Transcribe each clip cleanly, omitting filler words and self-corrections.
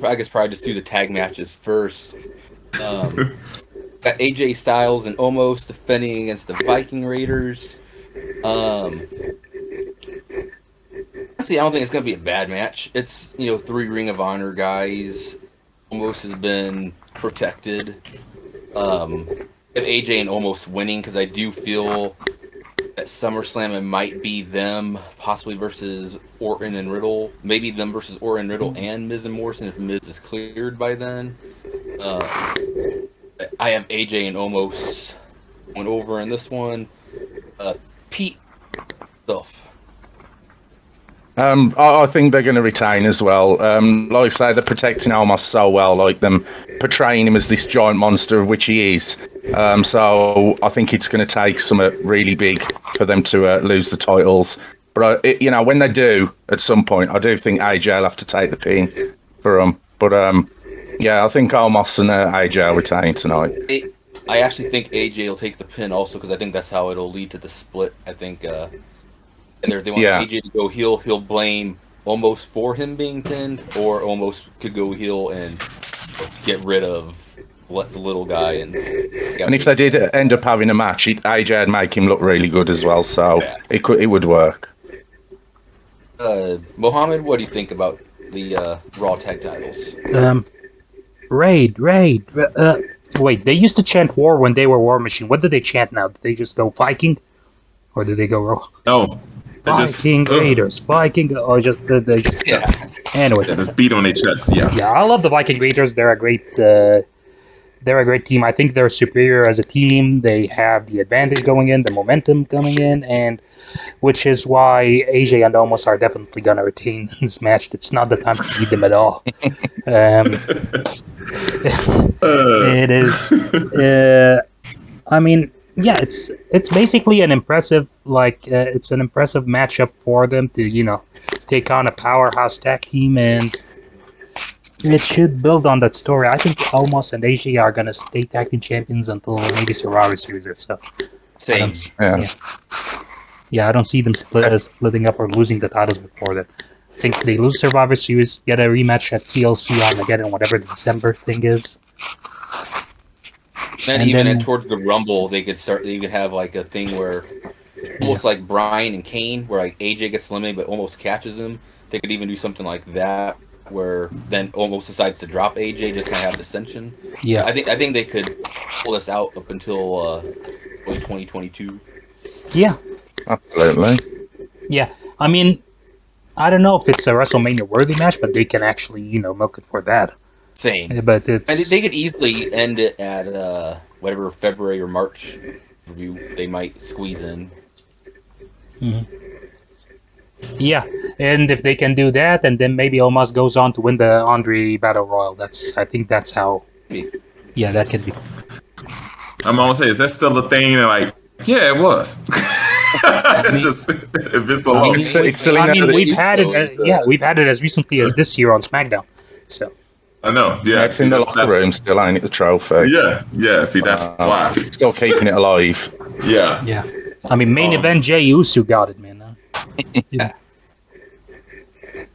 I guess probably just do the tag matches first. Got AJ Styles and Omos defending against the Viking Raiders. Honestly, I don't think it's gonna be a bad match. It's 3 Ring of Honor guys. Omos has been protected. Have AJ and Omos winning because I do feel at SummerSlam it might be them possibly versus Orton and Riddle. Maybe them versus Orton, Riddle, and Miz and Morrison if Miz is cleared by then. I have AJ and Omos went over in this one. Pete stuff. I think they're going to retain as well. Like I say, they're protecting Omos so well, like them portraying him as this giant monster, of which he is. So I think it's going to take something really big for them to lose the titles. But when they do at some point, I do think AJ will have to take the pin for them. But I think Omos and AJ will retain tonight. I actually think AJ will take the pin also because I think that's how it'll lead to the split. I think. And they want AJ to go heel. He'll blame Omos for him being pinned, or Omos could go heel and get rid of the little guy. And if they did end up having a match, AJ would make him look really good as well. So it would work. Mohammed, what do you think about the Raw tag titles? Raid. Wait, they used to chant War when they were War Machine. What do they chant now? Did they just go Viking, or did they go Raw? No. Viking Raiders, Viking, or just they just anyway. Yeah, just beat on their chest. Yeah. Yeah, I love the Viking Raiders. They're a great team. I think they're superior as a team. They have the advantage going in, the momentum coming in, and which is why AJ and Omos are definitely gonna retain this match. It's not the time to beat them at all. It is. I mean. Yeah, it's basically an impressive matchup for them to take on a powerhouse tag team, and it should build on that story. I think Omos and AJ are gonna stay tag team champions until maybe Survivor Series or so. Same. I don't see them splitting up or losing the titles before that. I think they lose Survivor Series, get a rematch at TLC Armageddon, whatever the December thing is. Then towards the Rumble, they could start. You could have like a thing where almost like Bryan and Kane, where like AJ gets eliminated but almost catches him. They could even do something like that, where then almost decides to drop AJ, just kind of have dissension. Yeah, I think they could pull this out up until 2022. Yeah, absolutely. Yeah, I mean, I don't know if it's a WrestleMania worthy match, but they can actually milk it for that. Same. But it's... they could easily end it at whatever February or March review they might squeeze in. Mm-hmm. Yeah, and if they can do that, and then maybe Omos goes on to win the Andre Battle Royal. I think that's how. Yeah, that could be. I'm gonna say, is that still the thing? Like, yeah, it was. It's just if it's a long. We've had it. We've had it as recently as this year on SmackDown. So. I know, yeah. It's in the locker room still, ain't it, the trophy? Yeah, see, that's why. Still keeping it alive. Yeah. I mean, main event, Jey Uso got it, man. Yeah. I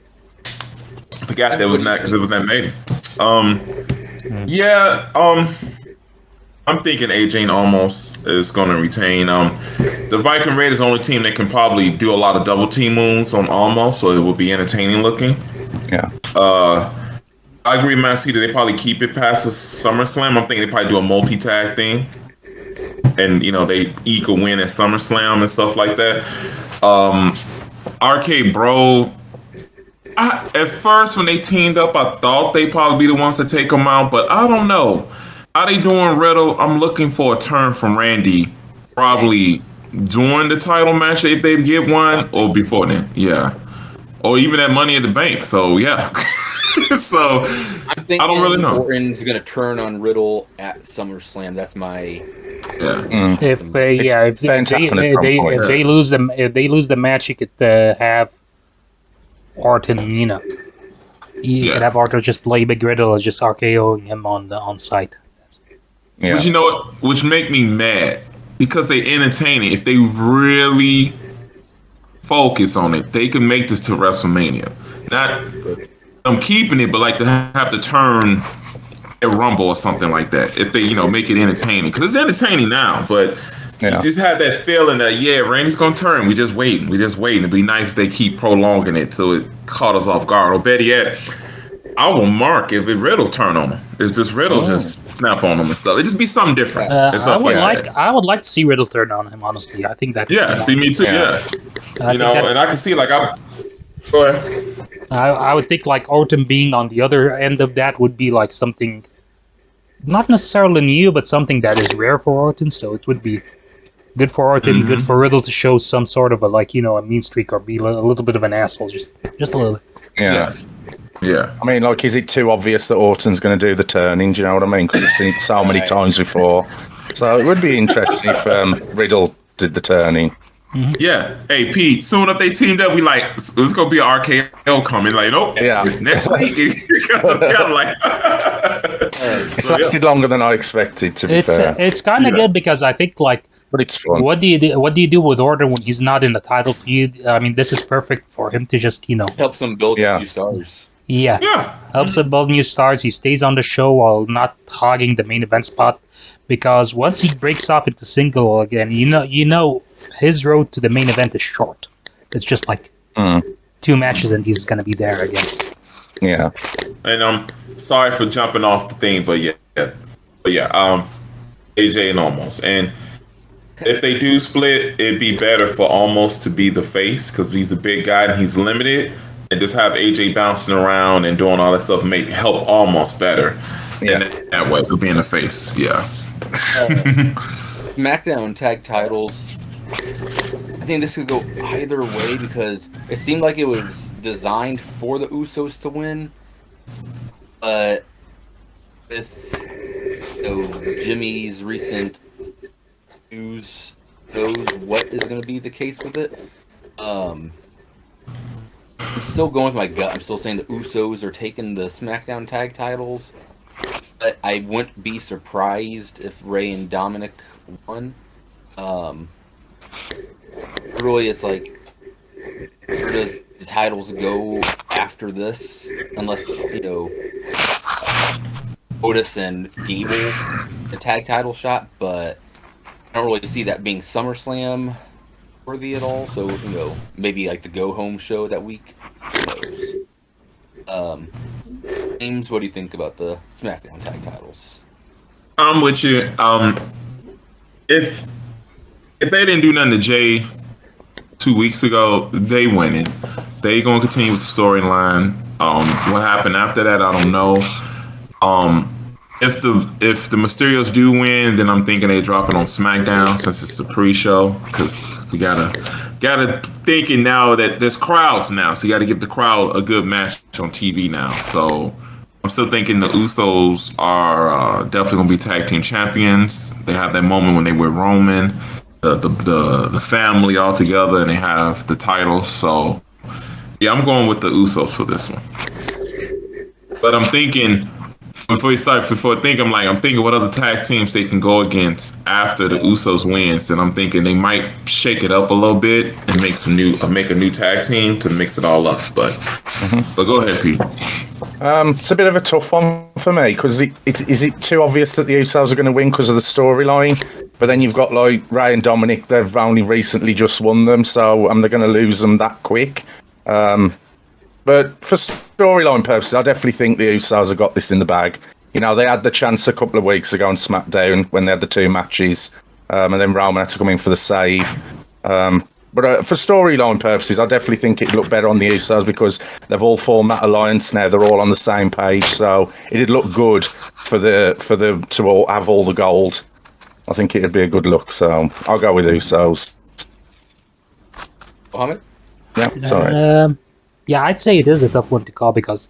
forgot that was not, because it was not made. I'm thinking AJ and Omos is going to retain. The Viking Raiders is the only team that can probably do a lot of double team moves on Omos, so it will be entertaining looking. Yeah. I agree, Man City. They probably keep it past the SummerSlam. I'm thinking they probably do a multi-tag thing. And, they eke a win at SummerSlam and stuff like that. RK Bro, at first when they teamed up, I thought they'd probably be the ones to take them out. But I don't know. How they doing, Riddle? I'm looking for a turn from Randy. Probably during the title match if they get one, or before then. Yeah. Or even at Money in the Bank. So, yeah. So I don't really know. Orton's gonna turn on Riddle at SummerSlam. That's my If they lose the match, you could have Orton. You could have Orton just play Big Riddle or just RKOing him on site. Yeah. But you know what? Which make me mad because they entertaining. If they really focus on it, they can make this to WrestleMania. I'm keeping it, but like to have to turn a Rumble or something like that if they make it entertaining, because it's entertaining now, but you just have that feeling that Randy's gonna turn. We just waiting. It'd be nice if they keep prolonging it till it caught us off guard. Or better yet, I will mark if Riddle turn on him. If just Riddle just snap on him and stuff. It just be something different. And stuff I would like to see Riddle turn on him. Honestly, I think that. See, me too. Yeah. And I can see like I'm. Go ahead. I would think like Orton being on the other end of that would be like something, not necessarily new, but something that is rare for Orton. So it would be good for Orton, good for Riddle to show some sort of a a mean streak or be a little bit of an asshole, just a little bit. Yeah. Yeah. I mean, like, is it too obvious that Orton's going to do the turning? Do you know what I mean? Because we've seen it so many times before. So it would be interesting if Riddle did the turning. Mm-hmm. Yeah. Hey, Pete, soon if they teamed up, we like, it's going to be an RKO coming. Like, nope. Yeah. Next week. It's lasted longer than I expected, to be fair. It's kind of good because I think, like, but it's fun. What do you do with Orton when he's not in the title feud? I mean, this is perfect for him to just, helps him build new stars. Yeah. Helps him build new stars. He stays on the show while not hogging the main event spot, because once he breaks off into single again, you know his road to the main event is short. It's just like 2 matches and he's gonna be there again. Yeah. And I'm sorry for jumping off the thing, but AJ and Almost. And if they do split, it'd be better for Almost to be the face, because he's a big guy and he's limited, and just have AJ bouncing around and doing all that stuff help Almost better. Yeah. And that way, for being the face. Yeah. SmackDown tag titles. I think this could go either way because it seemed like it was designed for the Usos to win, but with Jimmy's recent news knows what is going to be the case with it. I'm still going with my gut. I'm still saying the Usos are taking the SmackDown tag titles, but I wouldn't be surprised if Rey and Dominic won. Really, it's like, where does the titles go after this? Unless, Otis and Gable, the tag title shot, but I don't really see that being SummerSlam worthy at all. So, maybe like the go home show that week. Who knows? James, what do you think about the SmackDown tag titles? I'm with you. If they didn't do nothing to Jay 2 weeks ago, they winning. They gonna continue with the storyline. What happened after that, I don't know. If the Mysterios do win, then I'm thinking they drop it on SmackDown since it's the pre-show, because we gotta thinking now that there's crowds now, so you gotta give the crowd a good match on TV now. So I'm still thinking the Usos are definitely gonna be tag team champions. They have that moment when they were Roman, the family all together, and they have the titles. So yeah, I'm going with the Usos for this one. But I'm thinking I'm thinking what other tag teams they can go against after the Usos wins, and I'm thinking they might shake it up a little bit and make a new tag team to mix it all up. But go ahead, Pete. It's a bit of a tough one for me, because is it too obvious that the Usos are going to win because of the storyline? But then you've got like Ray and Dominic; they've only recently just won them, so they're going to lose them that quick. But for storyline purposes, I definitely think the Usos have got this in the bag. They had the chance a couple of weeks ago on SmackDown when they had the 2 matches, and then Roman had to come in for the save. But for storyline purposes, I definitely think it'd look better on the Usos because they've all formed that alliance now. They're all on the same page, so it'd look good for them to all have all the gold. I think it'd be a good look, so I'll go with Usos. Mohammed? Yeah, sorry. Yeah, I'd say it is a tough one to call because,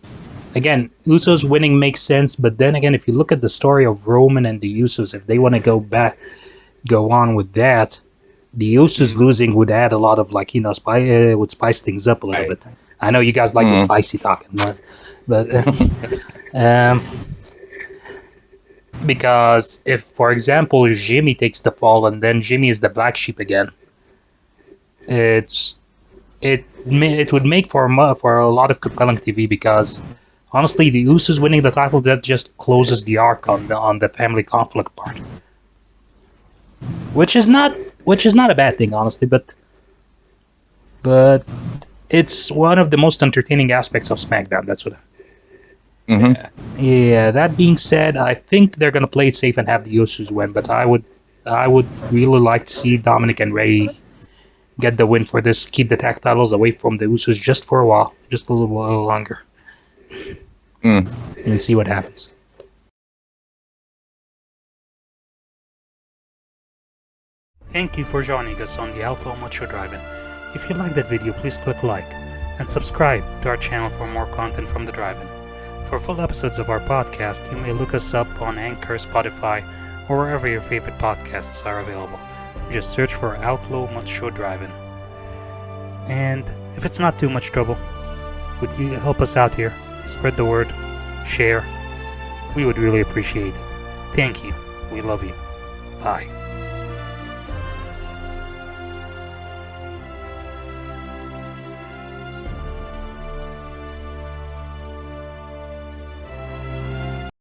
again, Usos winning makes sense, but then again, if you look at the story of Roman and the Usos, if they want to go on with that, the Usos losing would add a lot of, would spice things up a little bit. I know you guys like the spicy talking, but because if, for example, Jimmy takes the fall and then Jimmy is the black sheep again, it would make for a lot of compelling TV because honestly, the Usos winning the title, that just closes the arc on the family conflict part, which is not a bad thing, honestly, but it's one of the most entertaining aspects of SmackDown. That's what. Mhm. Yeah. That being said, I think they're gonna play it safe and have the Usos win, but I would really like to see Dominic and Ray get the win for this. Keep the tag titles away from the Usos just for a while, just a little while longer, and see what happens. Thank you for joining us on the Outlaw Macho Drive-In. If you liked that video, please click like and subscribe to our channel for more content from the Drive-In. For full episodes of our podcast, you may look us up on Anchor, Spotify, or wherever your favorite podcasts are available. Just search for Outlaw Macho Drive-In. And if it's not too much trouble, would you help us out here? Spread the word, share. We would really appreciate it. Thank you. We love you. Bye.